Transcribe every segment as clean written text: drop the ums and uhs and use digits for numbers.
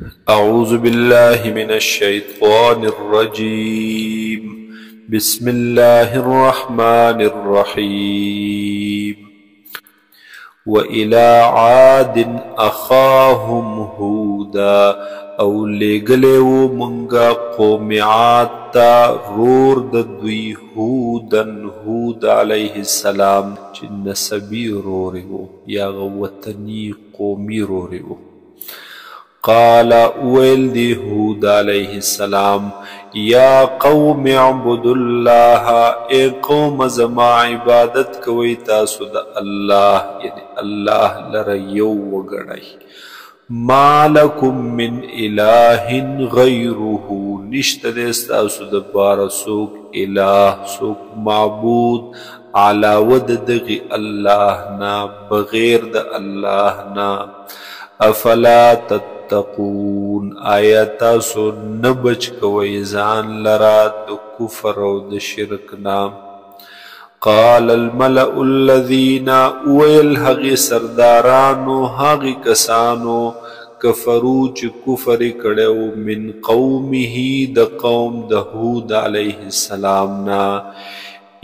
أعوذ بالله من الشيطان الرجيم. بسم الله الرحمن الرحيم. وإلى عاد أخاهم هودا او لګلو منګه قوم عاد تا رور د دوی هود علیه السلام چې نسبی روري وو یا وطنی قومي روري وو. قال ویل دی هود علیہ السلام یا قوم اعبدوا الله اے قوم زما عبادت کوي تاسو د الله یعنی الله لره یو وګړی ما لکم من اله غیره نشته د تاسو د بار سوک اله سوک معبود علاوه د دغه الله نا بغیر د الله نا افلا تتقون آیات سو نبچ کوي ځان لرا د کفر او د شرک نام. قال الملأ الذين ويل هغه سردارانو هغه کسانو کفرو چې کفر کړو من قومه د قوم د هود علیه السلام نا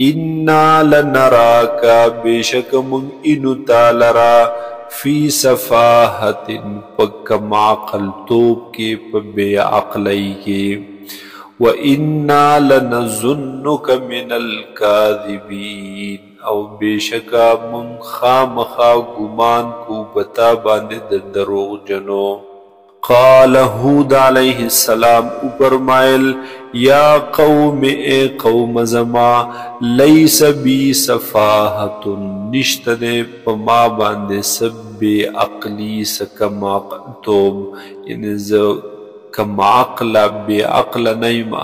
انا لنراک بشک من انو تعالی فی صفاحت پکم عقل توب کے بے عقلی کے وَإِنَّا لَنَظُنُّكَ مِنَ الْكَاذِبِينَ او بیشکا من خامخا گمان کو بتا باندے دروغ جنو. قال هود علیہ السلام فرمائل یا قوم اے قوم زما لیس بی صفاحت نشت دے پما باندے سب بے عقلی سکم عقلتوب یعنی کم عقل بے عقل نیما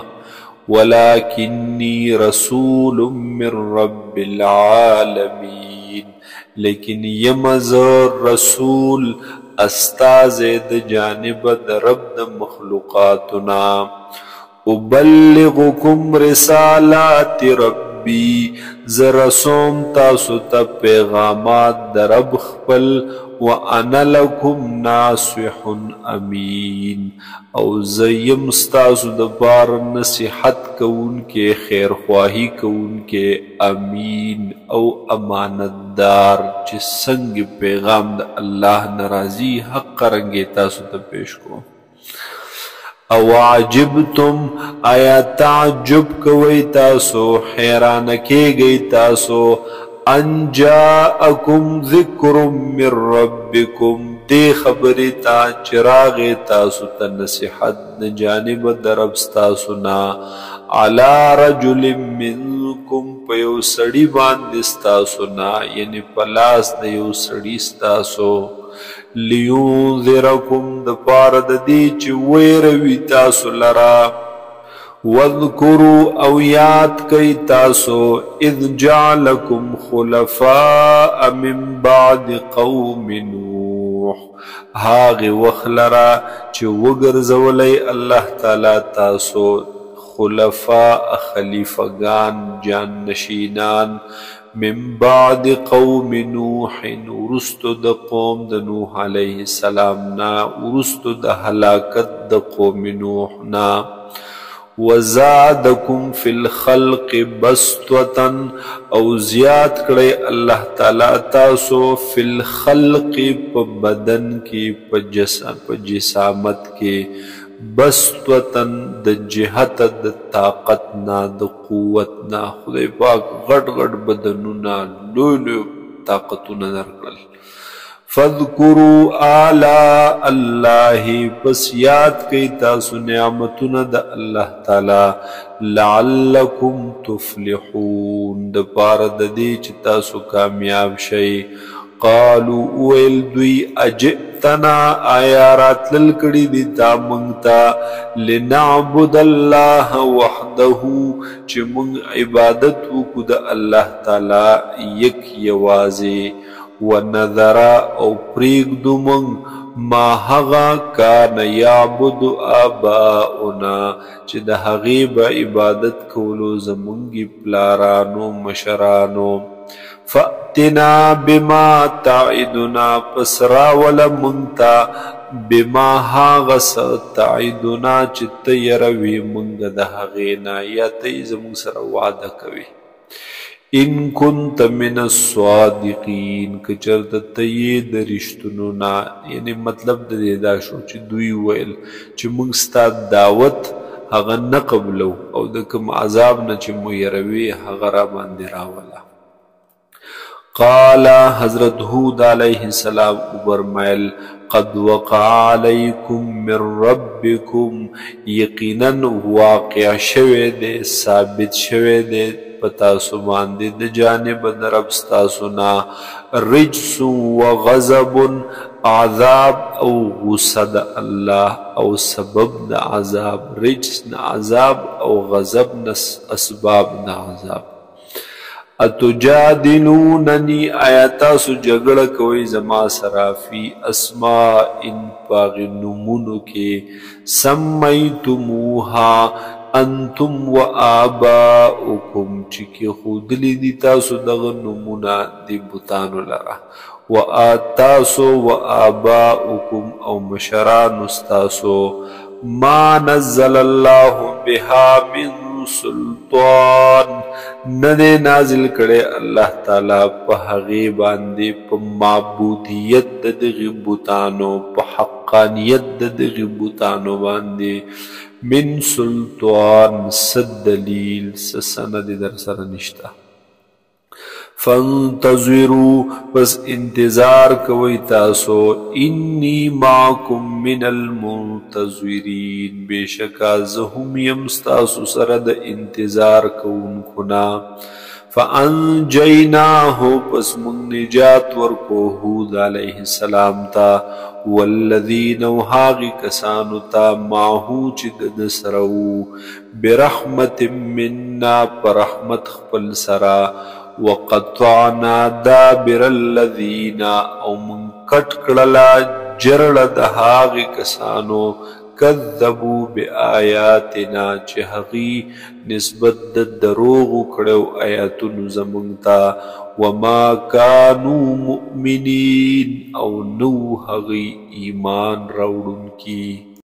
ولکنی رسول من رب العالمین لیکن یمز رسول استاز د جانب د رب د مخلوقاتنا ابلغکم رسالات ربی زرسوم تاسو ته پیغامات د رب خپل وانا لکم ناصح امین او زیم ستاسو د بار نصیحت کون کے خیر خواہی کون کے امین او امانتدار چې څنګه پیغام د الله ناراضی حق رنگی تاسو ته پیش کو. او عجبتم آیا تعجب کوي تاسو حیران کېږئ تاسو ان جاءکم ذکر من ربکم دی خبری تا چراغ تاسو تا نصیحت جانب درب ستاسو نا علی رجل منکم پیو سڑی باندستاسو نا یعنی پلاس دیو سڑی ستاسو لیونذرکم دپارد دی چی ویروی تاسو لرا وَاذْكُرُوا او یاد کئی تاسو اذ جعلکم خلفاء من بعد قوم نوح هاغ وخلرا چی وگرزولی اللہ تعالی تاسو خلفاء خلیفگان جان نشینان من بعد قوم نوح ورستو د قوم د نوح علیہ السلام نا ورستو د ہلاکت د قوم نوح نا وزادکم فی الخلق بسطوتا او زیاد کرے اللہ تعالی تاسو فی الخلق پا بدن کی پا جسامت کی بسطوتا دا جہت دا طاقتنا دا قوتنا خدای پاک غٹ غٹ بدنونا لولو طاقتونا نرکل. فَاذْكُرُوا آلَاءَ اللَّهِ پس یاد کئی تاسو نعمتنا دا اللہ تعالی لعلکم تفلحون دا پارد دی چی تاسو کامیاب شئی. قالو اویل دوی اجئتنا آیارات للکڑی دی تا منگتا لنعبد اللہ وحدہو چی منگ عبادتو کد اللہ تعالی یک یوازی ونذر او پریږدو موږ ما هغه کان یعبد آباؤنا چې د هغې به عبادت کولو زمونږ پلارانو مشرانو. فأتنا بما تعدنا پس راوله موږ ته بما هاغه څه تعدنا چې ته یروي مونږ د هغې نه یا ته یې زموږ سره وعده کوې ان كنت من الصادقین که چېرته ته یې د رښتونو نه یعنی مطلب د دې دا شو چې دوی ویل چې موږ ستا دعوت هغه نه قبلو او د کوم عذاب نه چې مو یروي هغه را باندې راوله قال حضرت هود علیه السلام وفرمایل قد وقع علیکم من ربکم یقینا واقع شوی دی ثابت شوی دی په تاسو باندې د جانب د رب ستاسو نه رجس و غضب عذاب او غصه د الله او سبب د عذاب رجس نه عذاب او غضب نه اسباب د عذاب اتجادلوننی آیاتاسو جګړه کوي زما سره فی اسماء پاغ نمونو کې سمیتموها انتم و آباؤکم چې کې خودلی دي تاسو دغه نمونه دی بوتانو لره و آتاسو و آباؤکم او مشران استاسو ما نزل الله بها من سلطان ندے نازل کرے اللہ تعالی پا حقی باندے پا معبودیت دغی بوتانو پا حقانیت دغی بوتانو باندے من سلطان صد دلیل سسند در سر نشتا فانتظروا بس انتظار کوي تاسو انی معکم من المنتظرین بشکا زهم یم تاسو سره د انتظار کوونکو نا فانجیناه پس من نجات ورکو هود علیه السلام تا والذین وهاغی کسانو تا معهو چې د سرو برحمت منا برحمت خپل سرا وقطعنا دابر الذین او من کټ کړلا جرړه د هاغې کسانو کذبوا بآیاتنا چې هغې نسبت د دروغو کړو آیاتونو زمونږ ته وما کانوا مؤمنین او نو هغې ایمان راوړونکي